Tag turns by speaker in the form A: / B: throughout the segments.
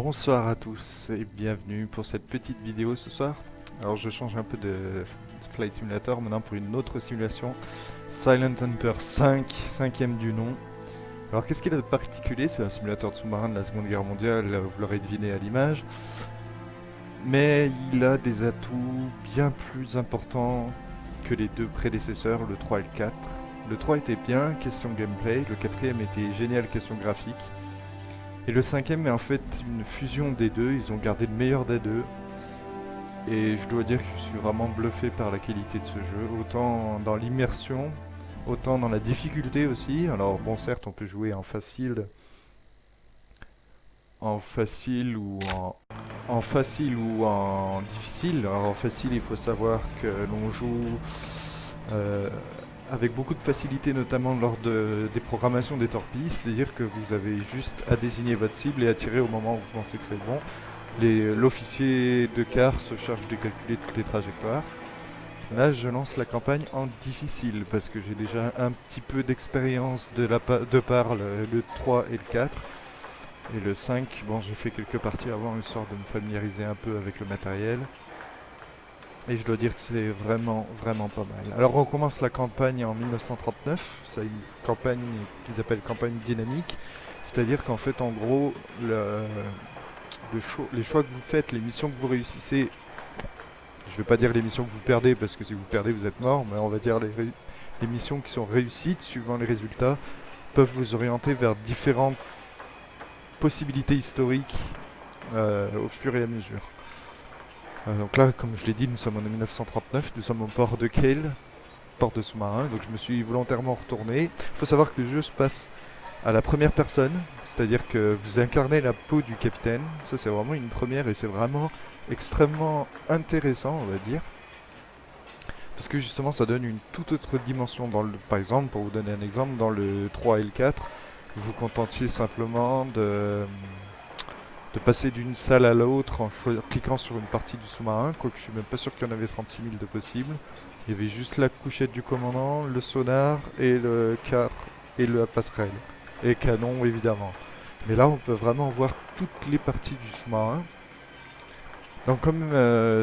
A: Bonsoir à tous et bienvenue pour cette petite vidéo ce soir. Alors je change un peu de Flight Simulator maintenant pour une autre simulation, Silent Hunter 5, cinquième du nom. Alors qu'est-ce qu'il a de particulier? C'est un simulateur de sous-marin de la Seconde Guerre mondiale, vous l'aurez deviné à l'image. Mais il a des atouts bien plus importants que les deux prédécesseurs, le 3 et le 4. Le 3 était bien, question gameplay, le quatrième était génial, question graphique. Et le cinquième est en fait une fusion des deux, ils ont gardé le meilleur des deux. Et je dois dire que je suis vraiment bluffé par la qualité de ce jeu, autant dans l'immersion, autant dans la difficulté aussi. Alors bon, certes, on peut jouer en facile ou en difficile. Alors en facile, il faut savoir que l'on joue euh, avec beaucoup de facilité, notamment lors des programmations des torpilles, c'est-à-dire que vous avez juste à désigner votre cible et à tirer au moment où vous pensez que c'est bon. L'officier de quart se charge de calculer toutes les trajectoires. Là, je lance la campagne en difficile parce que j'ai déjà un petit peu d'expérience de par le 3 et le 4. Et le 5, bon, j'ai fait quelques parties avant histoire de me familiariser un peu avec le matériel. Et je dois dire que c'est vraiment, vraiment pas mal. Alors on commence la campagne en 1939. C'est une campagne qu'ils appellent campagne dynamique. C'est-à-dire qu'en fait, en gros, les choix que vous faites, les missions que vous réussissez, je ne vais pas dire les missions que vous perdez, parce que si vous perdez, vous êtes mort, mais on va dire les missions qui sont réussites, suivant les résultats, peuvent vous orienter vers différentes possibilités historiques au fur et à mesure. Donc là, comme je l'ai dit, nous sommes en 1939, nous sommes au port de Kehl, port de sous-marin, donc je me suis volontairement retourné. Il faut savoir que le jeu se passe à la première personne, c'est-à-dire que vous incarnez la peau du capitaine. Ça, c'est vraiment une première et c'est vraiment extrêmement intéressant, on va dire. Parce que justement, ça donne une toute autre dimension. Par exemple, pour vous donner un exemple, dans le 3 et le 4, vous vous contentiez simplement de passer d'une salle à l'autre en cliquant sur une partie du sous-marin, quoique je suis même pas sûr qu'il y en avait 36 000 de possibles. Il y avait juste la couchette du commandant, le sonar et le car et la passerelle. Et canon évidemment. Mais là on peut vraiment voir toutes les parties du sous-marin. Donc comme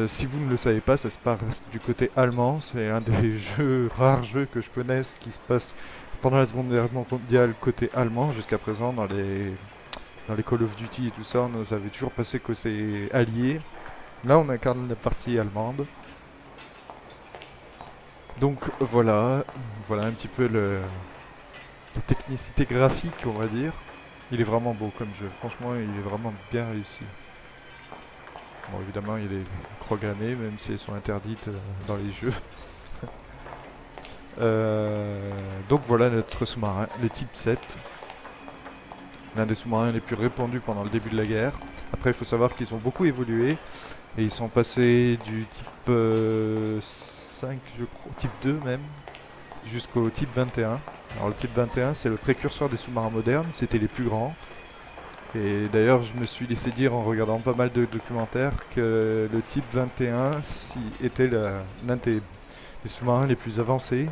A: si vous ne le savez pas, ça se passe du côté allemand. C'est un des rares jeux que je connaisse qui se passe pendant la Seconde Guerre mondiale côté allemand. Jusqu'à présent dans les Call of Duty et tout ça, on nous avait toujours passé côté allié. Là on incarne la partie allemande. Donc voilà un petit peu la technicité graphique, on va dire. Il est vraiment beau comme jeu, franchement il est vraiment bien réussi. Bon évidemment il y a des programmés, même si elles sont interdites dans les jeux. Donc voilà notre sous-marin, le type 7. L'un des sous-marins les plus répandus pendant le début de la guerre. Après il faut savoir qu'ils ont beaucoup évolué. Et ils sont passés du type 5 je crois, type 2 même, jusqu'au type 21. Alors le type 21 c'est le précurseur des sous-marins modernes, c'était les plus grands. Et d'ailleurs, je me suis laissé dire en regardant pas mal de documentaires que le type 21 était l'un des sous-marins les plus avancés.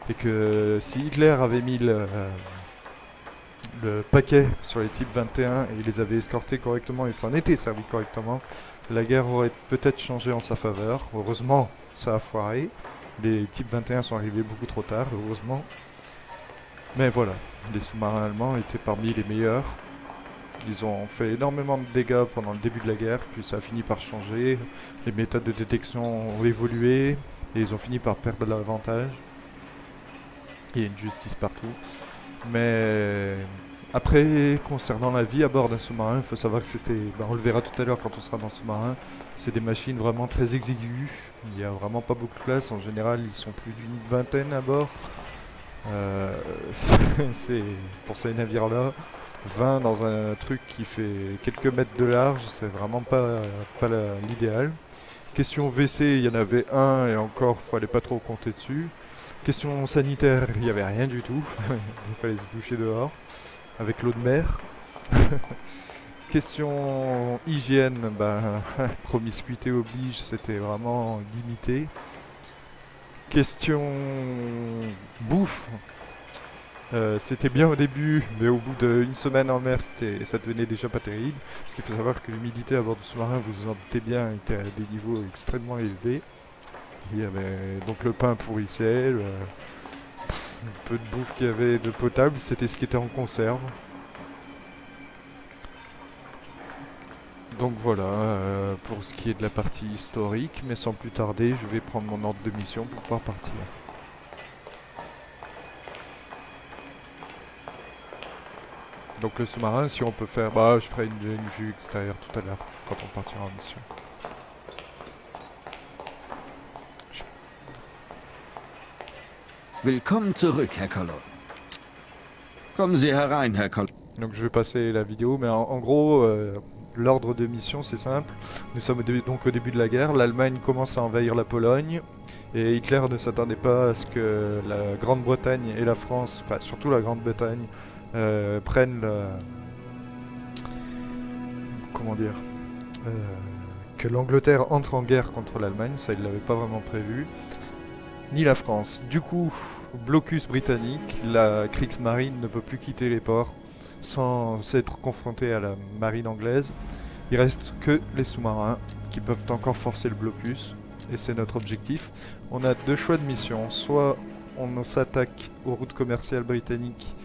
A: Et que si Hitler avait mis le paquet sur les types 21 et il les avait escortés correctement et s'en était servi correctement, la guerre aurait peut-être changé en sa faveur. Heureusement, ça a foiré. Les types 21 sont arrivés beaucoup trop tard, heureusement. Mais voilà, les sous-marins allemands étaient parmi les meilleurs. Ils ont fait énormément de dégâts pendant le début de la guerre, puis ça a fini par changer. Les méthodes de détection ont évolué et ils ont fini par perdre l'avantage. Il y a une justice partout. Mais après, concernant la vie à bord d'un sous-marin, il faut savoir que on le verra tout à l'heure quand on sera dans le sous-marin, c'est des machines vraiment très exiguës. Il n'y a vraiment pas beaucoup de place. En général, ils sont plus d'une vingtaine à bord. Euh, c'est pour ces navires-là, 20 dans un truc qui fait quelques mètres de large, c'est vraiment pas l'idéal. Question WC, il y en avait un et encore, fallait pas trop compter dessus. Question sanitaire, il n'y avait rien du tout. Il fallait se doucher dehors avec l'eau de mer. Question hygiène, promiscuité oblige, c'était vraiment limité. Question bouffe, C'était bien au début, mais au bout d'une semaine en mer, ça devenait déjà pas terrible. Parce qu'il faut savoir que l'humidité à bord du sous-marin, vous vous en doutez bien, était à des niveaux extrêmement élevés. Il y avait donc le pain pourrissait, le peu de bouffe qu'il y avait de potable, c'était ce qui était en conserve. Donc voilà, pour ce qui est de la partie historique, mais sans plus tarder, je vais prendre mon ordre de mission pour pouvoir partir. Donc le sous-marin, si on peut faire... Bah, je ferai une vue extérieure tout à l'heure, quand on partira en mission.
B: Willkommen zurück, Herr Colon. Kommen Sie herein, Herr Colon.
A: Donc je vais passer la vidéo, mais en gros, l'ordre de mission c'est simple. Nous sommes donc au début de la guerre, l'Allemagne commence à envahir la Pologne, et Hitler ne s'attendait pas à ce que la Grande-Bretagne et la France, enfin surtout la Grande-Bretagne, prennent comment dire, que l'Angleterre entre en guerre contre l'Allemagne, ça il l'avait pas vraiment prévu, ni la France. Du coup, blocus britannique, la Kriegsmarine ne peut plus quitter les ports sans s'être confronté à la marine anglaise. Il reste que les sous-marins qui peuvent encore forcer le blocus, et c'est notre objectif. On a deux choix de mission, soit on s'attaque aux routes commerciales britanniques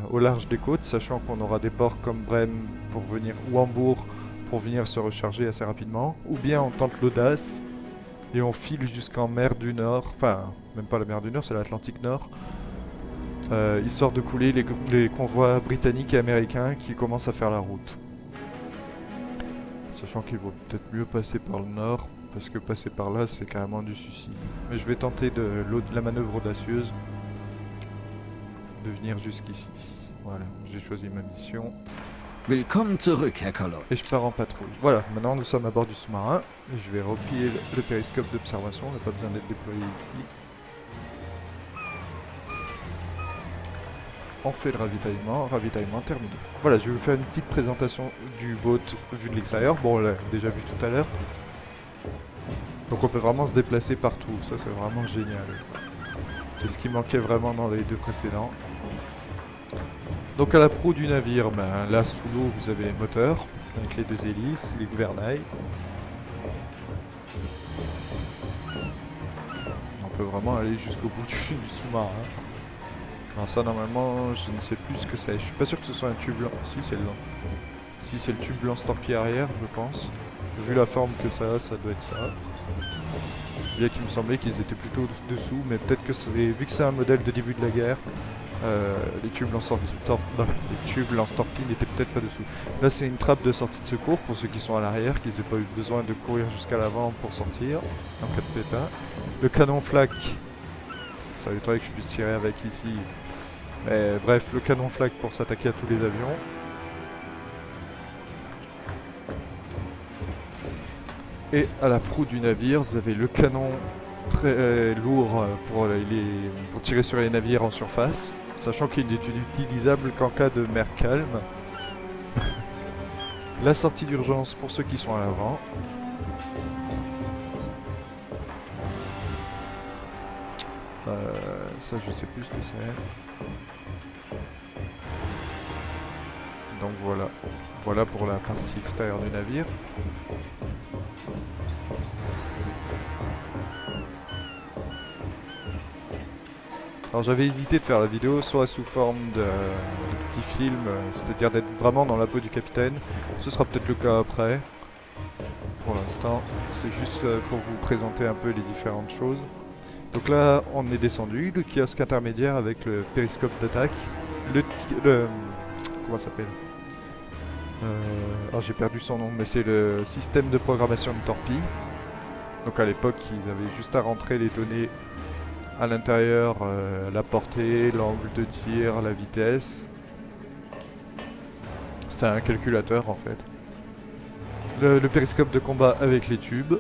A: au large des côtes, sachant qu'on aura des ports comme Brême pour venir, ou Hambourg pour venir se recharger assez rapidement, ou bien on tente l'audace et on file jusqu'en mer du Nord, enfin même pas la mer du Nord, c'est l'Atlantique Nord, histoire de couler les convois britanniques et américains qui commencent à faire la route. Sachant qu'il vaut peut-être mieux passer par le nord, parce que passer par là c'est carrément du suicide. Mais je vais tenter de la manœuvre audacieuse de venir jusqu'ici. Voilà, j'ai choisi ma mission.
B: Willkommen zurück, Herr Colon.
A: Et je pars en patrouille. Voilà, maintenant nous sommes à bord du sous-marin. Je vais replier le périscope d'observation, on n'a pas besoin d'être déployé ici. On fait le ravitaillement terminé. Voilà, je vais vous faire une petite présentation du boat vu de l'extérieur. Bon, on l'a déjà vu tout à l'heure. Donc on peut vraiment se déplacer partout, ça c'est vraiment génial. C'est ce qui manquait vraiment dans les deux précédents. Donc à la proue du navire, ben, là sous l'eau vous avez les moteurs, avec les deux hélices, les gouvernails. On peut vraiment aller jusqu'au bout du sous-marin. Alors ça normalement je ne sais plus ce que c'est, je suis pas sûr que ce soit un tube blanc, si c'est le blanc. Si c'est le tube blanc torpille arrière je pense. Vu la forme que ça a, ça doit être ça. Bien qu'il me semblait qu'ils étaient plutôt dessous, mais peut-être que c'est, vu que c'est un modèle de début de la guerre, les tubes lance-torpille n'étaient peut-être pas dessous. Là c'est une trappe de sortie de secours pour ceux qui sont à l'arrière, qu'ils n'aient pas eu besoin de courir jusqu'à l'avant pour sortir, en cas de pépin. Le canon flak, ça m'étonnerait que je puisse tirer avec ici. Mais bref, le canon flak pour s'attaquer à tous les avions. Et à la proue du navire, vous avez le canon très lourd pour tirer sur les navires en surface, sachant qu'il n'est utilisable qu'en cas de mer calme. La sortie d'urgence pour ceux qui sont à l'avant. Ça je sais plus ce que c'est. Donc voilà. Voilà pour la partie extérieure du navire. Alors j'avais hésité de faire la vidéo soit sous forme de petit film, c'est-à-dire d'être vraiment dans la peau du capitaine. Ce sera peut-être le cas après. Pour l'instant, c'est juste pour vous présenter un peu les différentes choses. Donc là, on est descendu, le kiosque intermédiaire avec le périscope d'attaque, comment ça s'appelle, alors j'ai perdu son nom, mais c'est le système de programmation de torpille. Donc à l'époque, ils avaient juste à rentrer les données à l'intérieur, la portée, l'angle de tir, la vitesse. C'est un calculateur en fait. Le périscope de combat avec les tubes.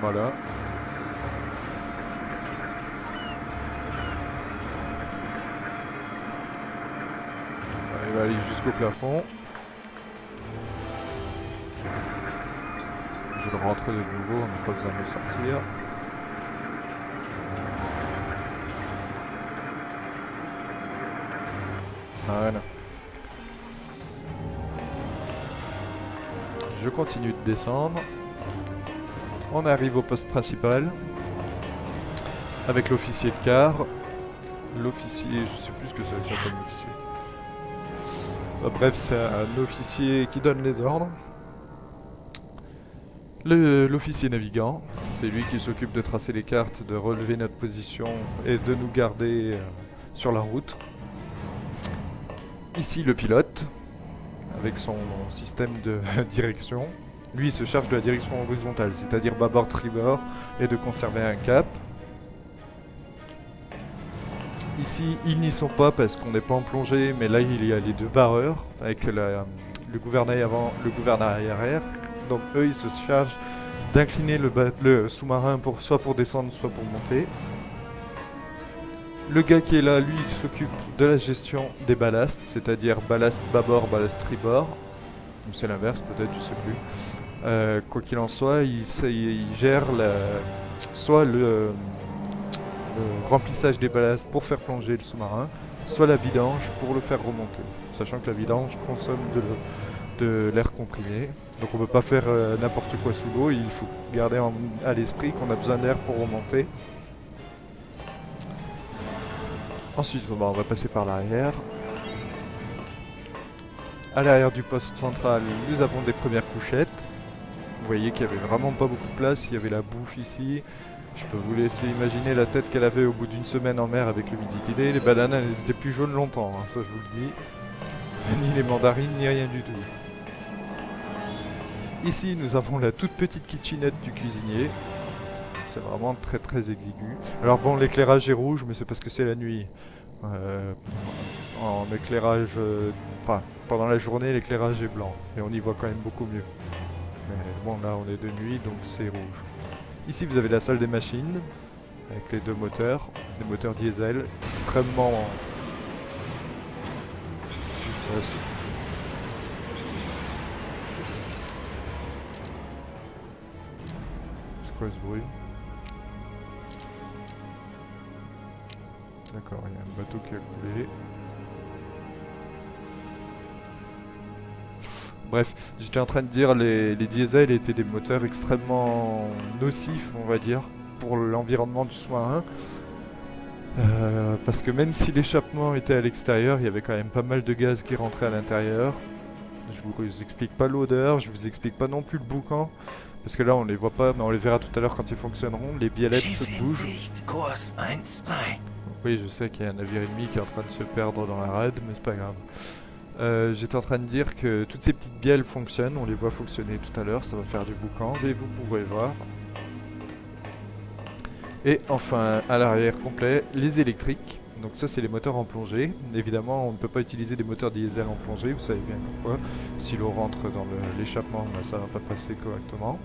A: Voilà. Il va aller jusqu'au plafond. Je vais le rentrer de nouveau, on n'a pas besoin de le sortir. Voilà. Je continue de descendre. On arrive au poste principal. Avec l'officier de quart. L'officier, je sais plus ce que c'est comme officier. Bref, c'est un officier qui donne les ordres. L'officier navigant, c'est lui qui s'occupe de tracer les cartes, de relever notre position et de nous garder sur la route. Ici le pilote, avec son système de direction. Lui il se charge de la direction horizontale, c'est-à-dire bâbord, tribord, et de conserver un cap. Ici, ils n'y sont pas parce qu'on n'est pas en plongée, mais là il y a les deux barreurs avec le gouvernail avant, le gouvernail arrière. Donc eux, ils se chargent d'incliner le sous-marin soit pour descendre, soit pour monter. Le gars qui est là, lui, il s'occupe de la gestion des ballasts, c'est-à-dire ballast bâbord, ballast tribord. Ou c'est l'inverse, peut-être, je sais plus. Quoi qu'il en soit, il gère soit le remplissage des ballasts pour faire plonger le sous-marin, soit la vidange pour le faire remonter. Sachant que la vidange consomme de l'air comprimé. Donc on ne peut pas faire n'importe quoi sous l'eau, il faut garder à l'esprit qu'on a besoin d'air pour remonter. Ensuite on va passer par l'arrière. À l'arrière du poste central, nous avons des premières couchettes. Vous voyez qu'il n'y avait vraiment pas beaucoup de place, il y avait la bouffe ici. Je peux vous laisser imaginer la tête qu'elle avait au bout d'une semaine en mer avec l'humidité. Les bananes, elles étaient plus jaunes longtemps, hein, ça je vous le dis. Ni les mandarines, ni rien du tout. Ici, nous avons la toute petite kitchenette du cuisinier. C'est vraiment très très exigu. Alors bon, l'éclairage est rouge, mais c'est parce que c'est la nuit. En éclairage... Enfin, pendant la journée, l'éclairage est blanc. Et on y voit quand même beaucoup mieux. Mais bon, là, on est de nuit, donc c'est rouge. Ici, vous avez la salle des machines, avec les deux moteurs. Des moteurs diesel, extrêmement... C'est quoi ce bruit? D'accord, il y a un bateau qui a coulé. Bref, j'étais en train de dire les diesels étaient des moteurs extrêmement nocifs, on va dire, pour l'environnement du sous-marin. Parce que même si l'échappement était à l'extérieur, il y avait quand même pas mal de gaz qui rentrait à l'intérieur. Je vous explique pas l'odeur, je vous explique pas non plus le boucan. Parce que là on les voit pas, mais on les verra tout à l'heure quand ils fonctionneront. Les biellettes se bougent. Oui, je sais qu'il y a un navire ennemi qui est en train de se perdre dans la rade, mais c'est pas grave. J'étais en train de dire que toutes ces petites bielles fonctionnent, on les voit fonctionner tout à l'heure, ça va faire du boucan, et vous pourrez voir. Et enfin, à l'arrière complet, les électriques. Donc ça, c'est les moteurs en plongée. Évidemment, on ne peut pas utiliser des moteurs diesel en plongée, vous savez bien pourquoi. Si l'eau rentre dans l'échappement, ça va pas passer correctement.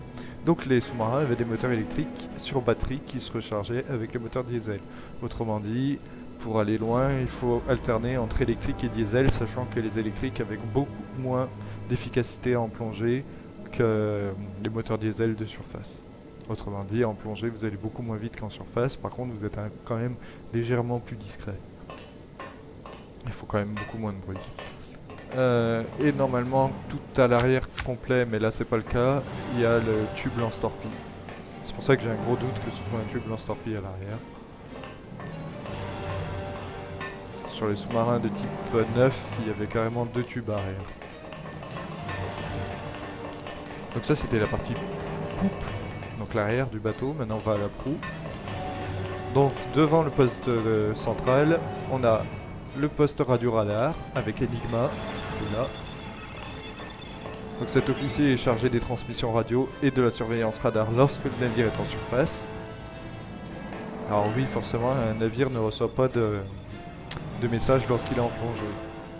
A: Donc les sous-marins avaient des moteurs électriques sur batterie qui se rechargeaient avec les moteurs diesel. Autrement dit, pour aller loin, il faut alterner entre électrique et diesel, sachant que les électriques avaient beaucoup moins d'efficacité en plongée que les moteurs diesel de surface. Autrement dit, en plongée, vous allez beaucoup moins vite qu'en surface. Par contre, vous êtes quand même légèrement plus discret. Il faut quand même beaucoup moins de bruit. Et normalement, tout à l'arrière complet, mais là c'est pas le cas, il y a le tube lance-torpille. C'est pour ça que j'ai un gros doute que ce soit un tube lance-torpille à l'arrière. Sur les sous-marins de type 9, il y avait carrément 2 tubes arrière. Donc ça c'était la partie poupe. Donc l'arrière du bateau, maintenant on va à la proue. Donc devant le poste central, on a le poste radio-radar avec Enigma, qui est là. Donc cet officier est chargé des transmissions radio et de la surveillance radar lorsque le navire est en surface. Alors oui, forcément, un navire ne reçoit pas de messages lorsqu'il est en plongée.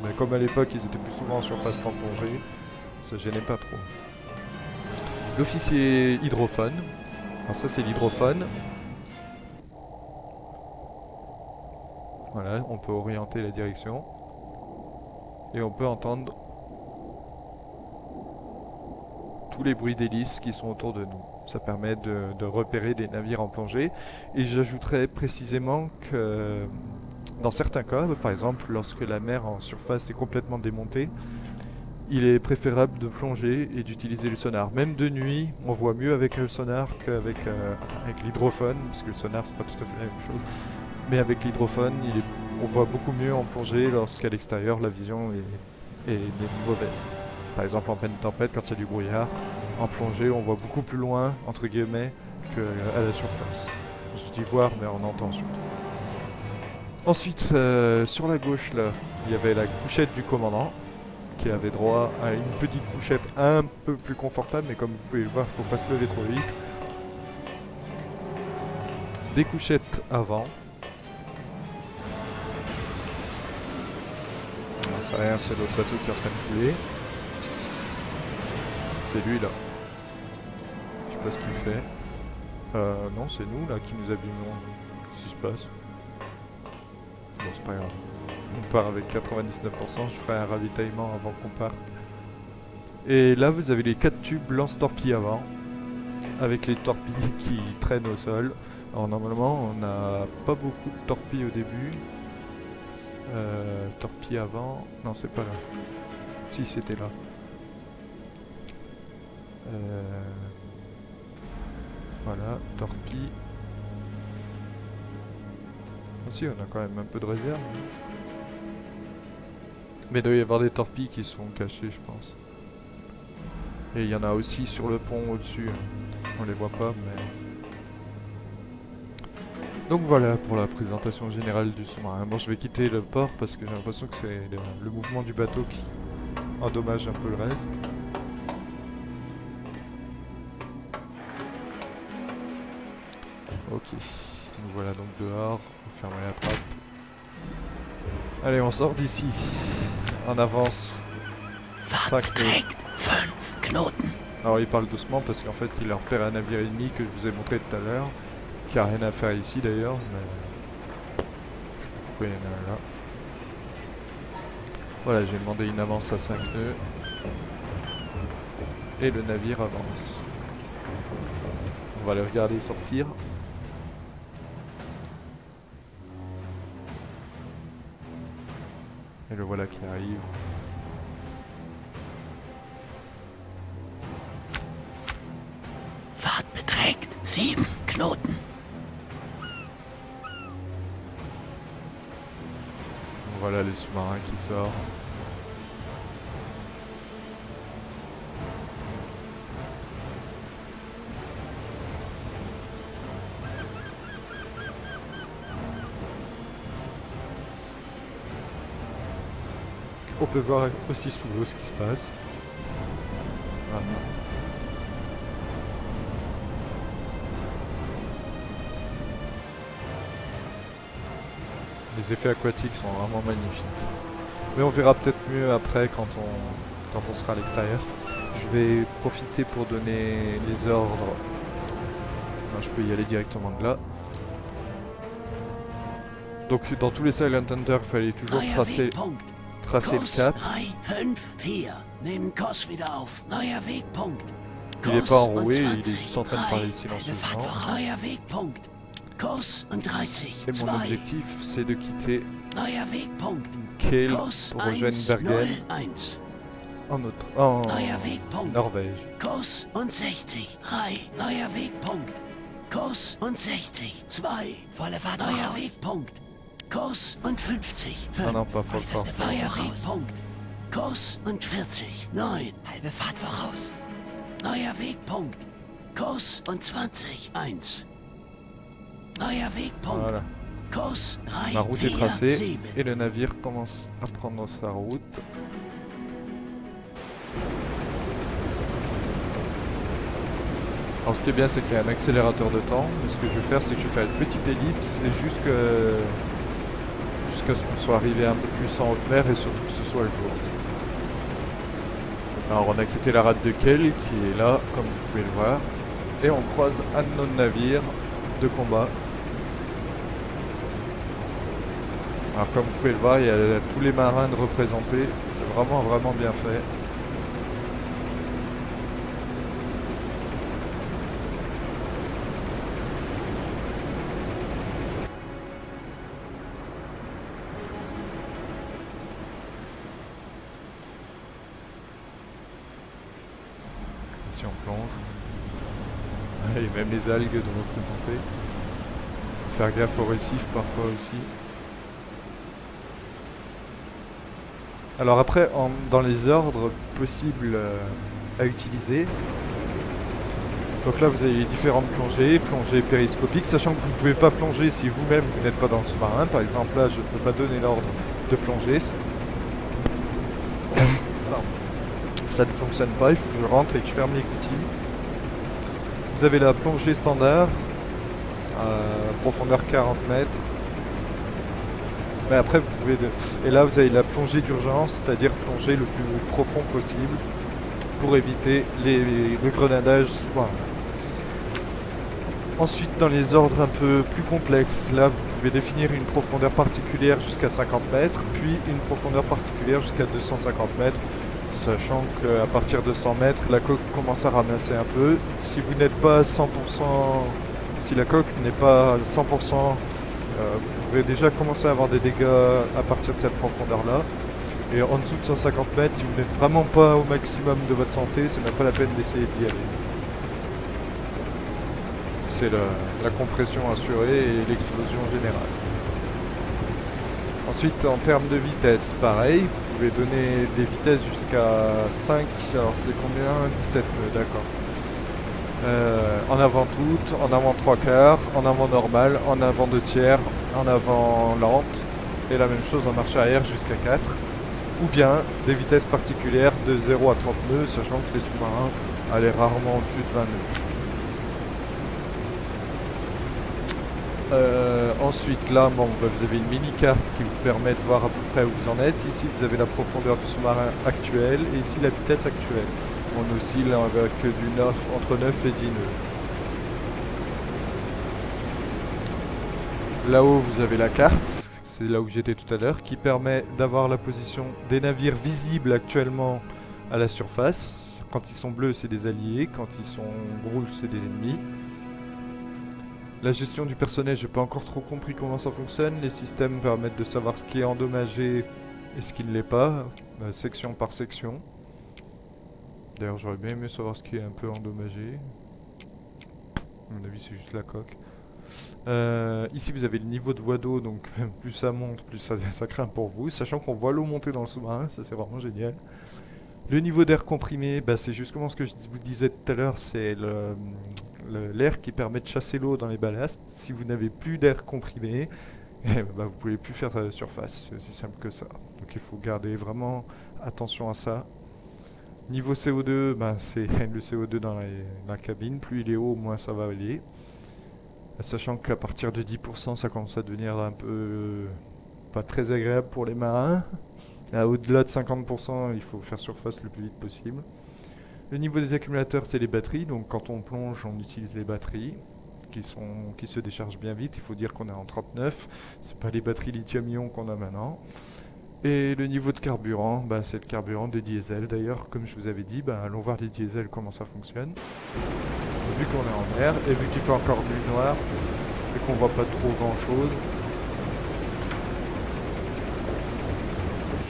A: Mais comme à l'époque, ils étaient plus souvent en surface qu'en plongée, ça gênait pas trop. L'officier hydrophone. Alors ça c'est l'hydrophone. Voilà, on peut orienter la direction. Et on peut entendre tous les bruits d'hélice qui sont autour de nous. Ça permet de repérer des navires en plongée. Et j'ajouterais précisément que Dans certains cas, par exemple lorsque la mer en surface est complètement démontée, il est préférable de plonger et d'utiliser le sonar. Même de nuit, on voit mieux avec le sonar qu'avec avec l'hydrophone, parce que le sonar c'est pas tout à fait la même chose. Mais avec l'hydrophone, on voit beaucoup mieux en plongée lorsqu'à l'extérieur la vision est mauvaise. Par exemple en pleine tempête, quand il y a du brouillard, en plongée on voit beaucoup plus loin, entre guillemets, qu'à la surface. Je dis voir, mais on entend surtout. Ensuite, sur la gauche là, il y avait la couchette du commandant, qui avait droit à une petite couchette un peu plus confortable, mais comme vous pouvez le voir, il ne faut pas se lever trop vite. Des couchettes avant. Non, c'est rien, c'est l'autre bateau qui est en train de couler. C'est lui là. Je sais pas ce qu'il fait. Non, c'est nous là qui nous abîmons. Qu'est-ce qui se passe? Bon, c'est pas grave. On part avec 99%, je ferai un ravitaillement avant qu'on parte. Et là vous avez les 4 tubes lance-torpilles avant, avec les torpilles qui traînent au sol. Alors normalement on n'a pas beaucoup de torpilles au début. Torpilles avant, non c'est pas là. Si c'était là. Voilà, torpilles. Aussi on a quand même un peu de réserve. Mais il doit y avoir des torpilles qui sont cachées, je pense. Et il y en a aussi sur le pont au-dessus. On les voit pas, mais... Donc voilà pour la présentation générale du sous-marin. Bon, je vais quitter le port parce que j'ai l'impression que c'est le mouvement du bateau qui endommage un peu le reste. Ok. Nous voilà donc dehors. On ferme la trappe. Allez, on sort d'ici. En avance. 5
C: Knoten.
A: Alors il parle doucement parce qu'en fait il repère un navire ennemi que je vous ai montré tout à l'heure, qui a rien à faire ici d'ailleurs, mais je sais pas pourquoi il y en a un là. Voilà, j'ai demandé une avance à 5 nœuds et le navire avance. On va le regarder sortir. Et le voilà qui arrive.
C: Fahrt beträgt 7 Knoten.
A: Voilà le sous-marin qui sort. On peut voir aussi sous l'eau ce qui se passe. Voilà. Les effets aquatiques sont vraiment magnifiques. Mais on verra peut-être mieux après quand on sera à l'extérieur. Je vais profiter pour donner les ordres. Non, je peux y aller directement de là. Donc dans tous les Silent Hunter, il fallait toujours tracer le cap. Il n'est pas enroué, il est juste en train de parler silencieusement. Et mon objectif, c'est de quitter Kiel pour rejoindre Bergen en Norvège.
C: Kurs und 60. 3. Neuer Wegpunkt. Kurs und 60. 2. Volle Fahrt neuer Wegpunkt. Kurs und 50. 5.
A: Ah non, pas voll fort.
C: Neuer Wegpunkt. Kurs und 40. 9. Halbe Fahrt voraus. Neuer Wegpunkt. Kurs und 20. 1. Neuer Wegpunkt.
A: Voilà.
C: Kurs 3.
A: Ma route est
C: 4,
A: tracée
C: 7.
A: et le navire commence à prendre sa route. Alors ce qui est bien, c'est qu'il y a un accélérateur de temps. Et ce que je vais faire, c'est que je vais faire une petite ellipse et jusqu'à ce qu'on soit arrivé un peu plus en haute mer et surtout que ce soit le jour. Alors on a quitté la rade de Kiel qui est là, comme vous pouvez le voir. Et on croise un de nos navires de combat. Alors comme vous pouvez le voir, il y a tous les marins de représentés. C'est vraiment bien fait. si on plonge. Et même les algues doivent représenter. Faire gaffe aux récifs parfois aussi. Alors après, dans les ordres possibles à utiliser, donc là vous avez les différentes plongées, plongée périscopique, sachant que vous ne pouvez pas plonger si vous-même vous n'êtes pas dans le sous-marin. Par exemple là je ne peux pas donner l'ordre de plonger. Ça ne fonctionne pas, il faut que je rentre et que je ferme l'écoutille. Vous avez la plongée standard, profondeur 40 mètres. Mais après, vous pouvez... Et là, vous avez la plongée d'urgence, c'est-à-dire plonger le plus profond possible pour éviter le grenadage sous-marin. Ensuite, dans les ordres un peu plus complexes, là, vous pouvez définir une profondeur particulière jusqu'à 50 mètres, puis une profondeur particulière jusqu'à 250 mètres, sachant qu'à partir de 100 mètres, la coque commence à ramasser un peu. Si vous n'êtes pas à 100%... Si la coque n'est pas à 100%... vous pouvez déjà commencer à avoir des dégâts à partir de cette profondeur-là. Et en dessous de 150 mètres, si vous n'êtes vraiment pas au maximum de votre santé, c'est même pas la peine d'essayer d'y aller. C'est la compression assurée et l'explosion générale. Ensuite, en termes de vitesse, pareil, vous pouvez donner des vitesses jusqu'à 5, alors c'est combien? 17 nœuds, d'accord. En avant toute, en avant 3/4, en avant normal, en avant 2/3, en avant lente, et la même chose en marche arrière jusqu'à 4, ou bien des vitesses particulières de 0 à 30 nœuds, sachant que les sous-marins allaient rarement au-dessus de 20 nœuds. Ensuite là, bon, vous avez une mini-carte qui vous permet de voir à peu près où vous en êtes. Ici vous avez la profondeur du sous-marin actuel, et ici la vitesse actuelle. On oscille avec entre 9 et 10 nœuds. Là-haut, vous avez la carte, c'est là où j'étais tout à l'heure, qui permet d'avoir la position des navires visibles actuellement à la surface. Quand ils sont bleus, c'est des alliés, quand ils sont rouges, c'est des ennemis. La gestion du personnel, j'ai pas encore trop compris comment ça fonctionne. Les systèmes permettent de savoir ce qui est endommagé et ce qui ne l'est pas, section par section. D'ailleurs, j'aurais bien aimé savoir ce qui est un peu endommagé. À mon avis, c'est juste la coque. Ici, vous avez le niveau de voie d'eau, donc plus ça monte, plus ça craint pour vous. Sachant qu'on voit l'eau monter dans le sous-marin, ça c'est vraiment génial. Le niveau d'air comprimé, bah, c'est justement ce que je vous disais tout à l'heure, c'est l'air qui permet de chasser l'eau dans les ballasts. Si vous n'avez plus d'air comprimé, bah, vous ne pouvez plus faire surface, c'est aussi simple que ça. Donc il faut garder vraiment attention à ça. Niveau CO2, bah, c'est le CO2 dans la cabine, plus il est haut, moins ça va aller. Sachant qu'à partir de 10%, ça commence à devenir un peu pas très agréable pour les marins. Au-delà de 50%, il faut faire surface le plus vite possible. Le niveau des accumulateurs, c'est les batteries. Donc quand on plonge, on utilise les batteries qui se déchargent bien vite. Il faut dire qu'on est en 39. C'est pas les batteries lithium-ion qu'on a maintenant. Et le niveau de carburant, bah, c'est le carburant des diesels. D'ailleurs, comme je vous avais dit, bah, allons voir les diesels comment ça fonctionne. Vu qu'on est en mer et vu qu'il fait encore nuit noire et qu'on voit pas trop grand chose,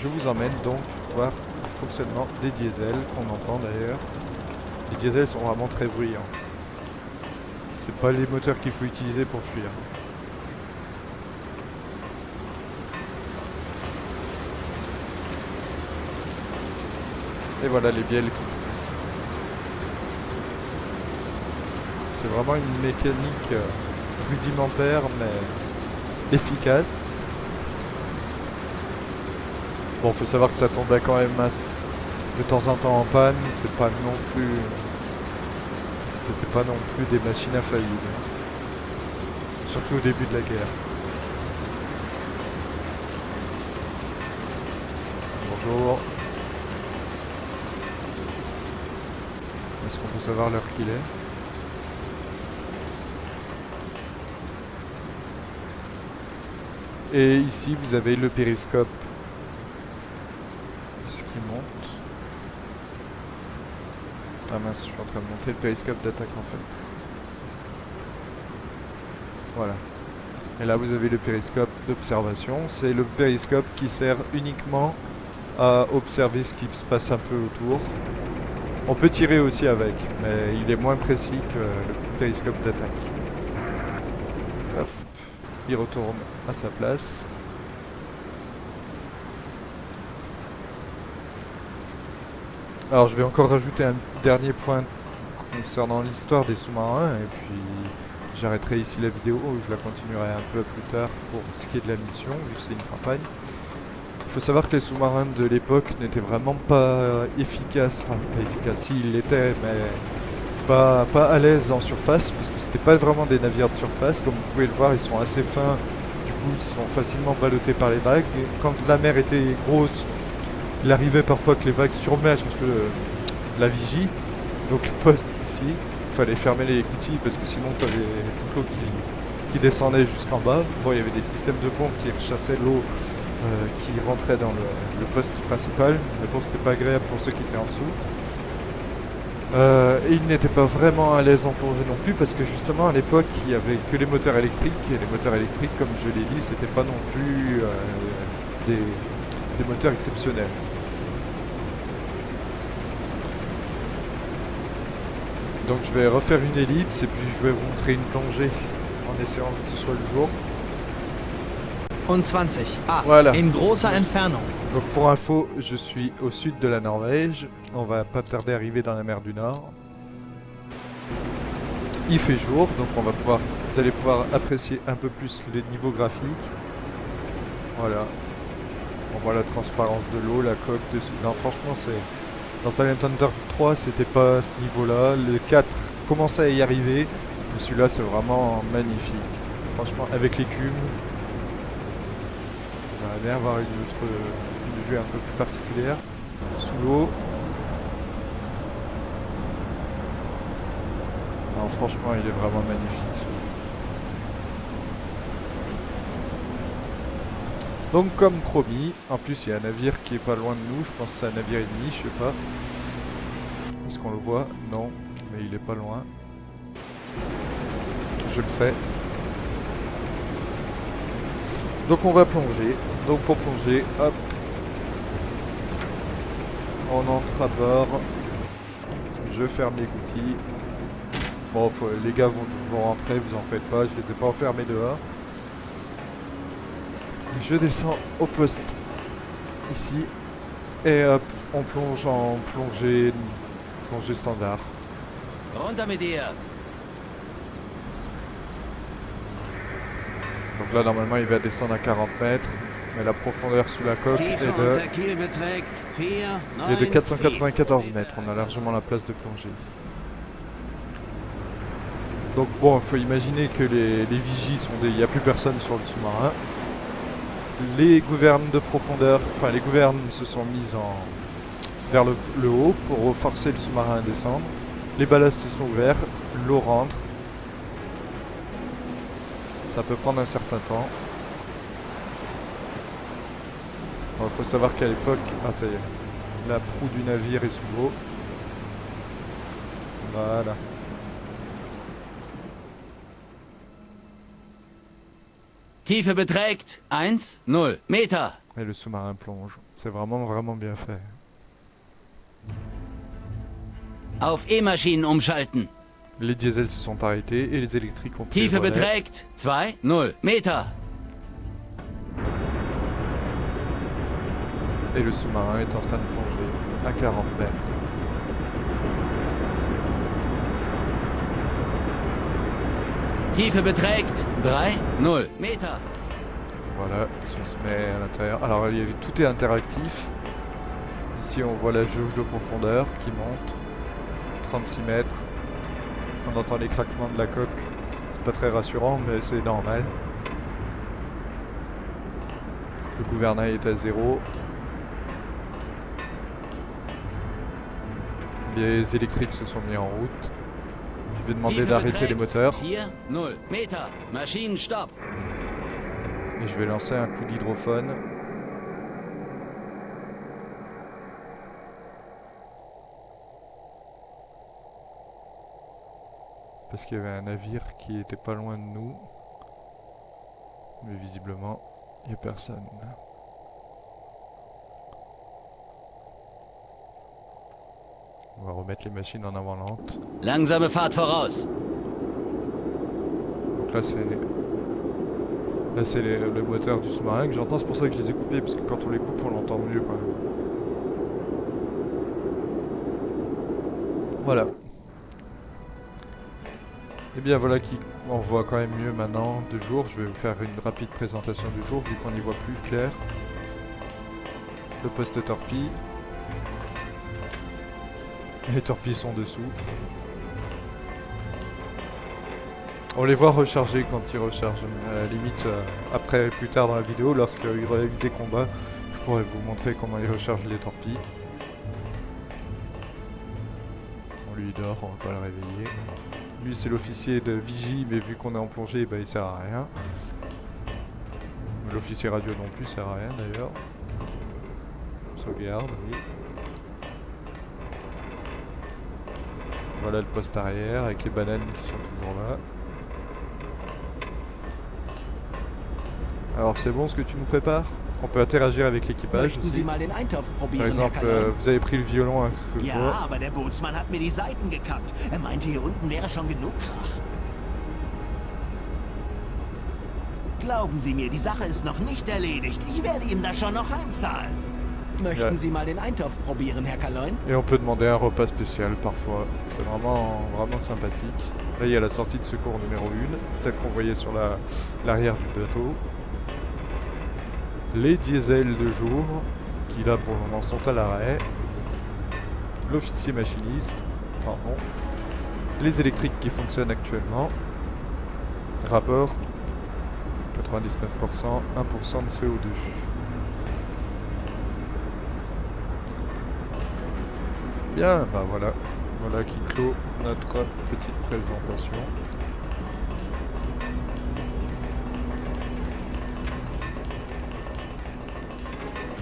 A: je vous emmène donc voir le fonctionnement des diesels qu'on entend d'ailleurs. Les diesels sont vraiment très bruyants. C'est pas les moteurs qu'il faut utiliser pour fuir. Et voilà les bielles qui... C'est vraiment une mécanique rudimentaire mais efficace. Bon, faut savoir que ça tombait quand même de temps en temps en panne, c'était pas non plus des machines infaillibles. Surtout au début de la guerre. Bonjour. Est-ce qu'on peut savoir l'heure qu'il est ? Et ici, vous avez le périscope. Ce qui monte. Ah mince, je suis en train de monter le périscope d'attaque en fait. Voilà. Et là, vous avez le périscope d'observation. C'est le périscope qui sert uniquement à observer ce qui se passe un peu autour. On peut tirer aussi avec, mais il est moins précis que le périscope d'attaque. Hop, il retourne à sa place. Alors je vais encore rajouter un dernier point concernant l'histoire des sous-marins et puis j'arrêterai ici la vidéo, je la continuerai un peu plus tard pour ce qui est de la mission, vu que c'est une campagne. Il faut savoir que les sous-marins de l'époque n'étaient vraiment pas efficaces, enfin pas efficaces, si ils l'étaient, mais pas à l'aise en surface, parce que c'était pas vraiment des navires de surface, comme vous pouvez le voir, ils sont assez fins, du coup ils sont facilement ballottés par les vagues, et quand la mer était grosse, il arrivait parfois que les vagues surmergent la vigie, donc le poste ici, il fallait fermer les écoutilles parce que sinon tu avais toute l'eau qui descendait jusqu'en bas. Bon, il y avait des systèmes de pompes qui rechassaient l'eau qui rentrait dans le poste principal, mais bon, c'était pas agréable pour ceux qui étaient en dessous. Et ils n'étaient pas vraiment à l'aise en plongée non plus parce que justement à l'époque il n'y avait que les moteurs électriques et les moteurs électriques, comme je l'ai dit, c'était pas non plus des moteurs exceptionnels. Donc je vais refaire une ellipse et puis je vais vous montrer une plongée en essayant que ce soit le jour.
D: Und 20. Ah,
A: Voilà.
D: in großer Entfernung.
A: Donc pour info, je suis au sud de la Norvège. On va pas tarder à arriver dans la mer du Nord. Il fait jour, donc vous allez pouvoir apprécier un peu plus les niveaux graphiques. Voilà. On voit la transparence de l'eau, la coque dessus. Non, franchement, dans Silent Hunter 3, c'était pas à ce niveau-là. Le 4 commençait à y arriver. Mais celui-là, c'est vraiment magnifique. Franchement, avec l'écume. J'aimerais bien avoir une vue un peu plus particulière. Sous l'eau. Non, franchement, il est vraiment magnifique. Donc comme promis, en plus il y a un navire qui est pas loin de nous, je pense que c'est un navire ennemi, je sais pas. Est-ce qu'on le voit? Non, mais il est pas loin. Je le sais. Donc on va plonger. Donc pour plonger, hop. On entre à bord. Je ferme les l'écoutille. Bon, les gars vont rentrer, vous en faites pas, je les ai pas enfermés dehors. Je descends au poste ici et hop, on plonge en plongée standard.
C: Runter mit dir!
A: Donc là normalement il va descendre à 40 mètres, mais la profondeur sous la coque est
C: Tiefe
A: de,
C: Unterkiel beträgt 4,
A: est de
C: 9,
A: 494 mètres. On a largement la place de plongée. Donc bon, il faut imaginer que les vigies sont il n'y a plus personne sur le sous-marin. Les gouvernes de profondeur, enfin les gouvernes se sont mises vers le haut pour forcer le sous-marin à descendre. Les ballasts se sont ouvertes, l'eau rentre. Ça peut prendre un certain temps. Il faut savoir qu'à l'époque, ça y est, la proue du navire est sous l'eau. Voilà.
C: Tiefe beträgt 1, 0 Meter.
A: Et le sous-marin plonge. C'est vraiment, vraiment bien fait.
C: Auf E-Maschinen umschalten.
A: Les diesels se sont arrêtés et les électriques ont pris
C: Tiefe
A: le relais.
C: beträgt 2, 0 Meter.
A: Et le sous-marin est en train de plonger à 40 mètres.
C: Tiefe beträgt 3, 0 Meter.
A: Voilà, si on se met à l'intérieur. Alors tout est interactif. Ici on voit la jauge de profondeur qui monte. 36 mètres. On entend les craquements de la coque. C'est pas très rassurant mais c'est normal. Le gouvernail est à 0. Les électriques se sont mis en route. Je vais demander
C: Tiefe
A: d'arrêter les
C: beträgt
A: moteurs.
C: 4, 0 Meter. Maschinenstopp.
A: Et je vais lancer un coup d'hydrophone. Parce qu'il y avait un navire qui était pas loin de nous. Mais visiblement, il n'y a personne. On va remettre les machines en avant lente.
C: Langsame Fahrt voraus.
A: Donc là c'est le moteur du sous-marin que j'entends, c'est pour ça que je les ai coupés, parce que quand on les coupe on l'entend mieux quand même. Voilà. Et bien voilà qui on voit quand même mieux maintenant de jour. Je vais vous faire une rapide présentation du jour vu qu'on y voit plus clair. Le poste torpille. Les torpilles sont dessous. On les voit recharger quand ils rechargent. À la limite, après, plus tard dans la vidéo, lorsqu'il y aura eu des combats, je pourrais vous montrer comment ils rechargent les torpilles. On lui dort, on va pas le réveiller. Lui, c'est l'officier de vigie, mais vu qu'on est en plongée, bah, il sert à rien. L'officier radio non plus sert à rien d'ailleurs. Sauvegarde, oui. Voilà le poste arrière avec les bananes qui sont toujours là. Alors c'est bon ce que tu nous prépares? On peut interagir avec l'équipage
C: Möchten Sie
A: aussi.
C: mal den Eintopf
A: Par
C: probieren, Herr
A: exemple,
C: Kalon?
A: vous avez pris le violon à ce que je
C: Ja,
A: vois.
C: aber der Bootsmann hat mir die Seiten gekappt. Er meinte, hier unten wäre schon genug Krach. Glauben Sie mir, die Sache ist noch nicht erledigt. Ich werde ihm das schon noch heimzahlen. Möchten
A: Ja.
C: Sie mal den Eintopf probieren, Herr Kalon?
A: Et on peut demander un repas spécial parfois. C'est vraiment sympathique. Là, il y a la sortie de secours numéro 1, celle qu'on voyait sur l'arrière du bateau. Les diesels de jour, qui là pour le moment sont à l'arrêt. L'officier machiniste, pardon. Les électriques qui fonctionnent actuellement. Rapport 99%, 1% de CO2. Bien, bah voilà. Voilà qui clôt notre petite présentation.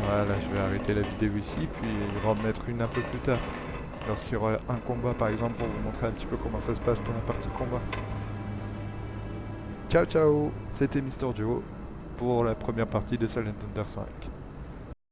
A: Voilà, je vais arrêter la vidéo ici, puis remettre une un peu plus tard. Lorsqu'il y aura un combat par exemple, pour vous montrer un petit peu comment ça se passe dans la partie combat. Ciao ciao, c'était Mr. Joe pour la première partie de Silent Hunter 5.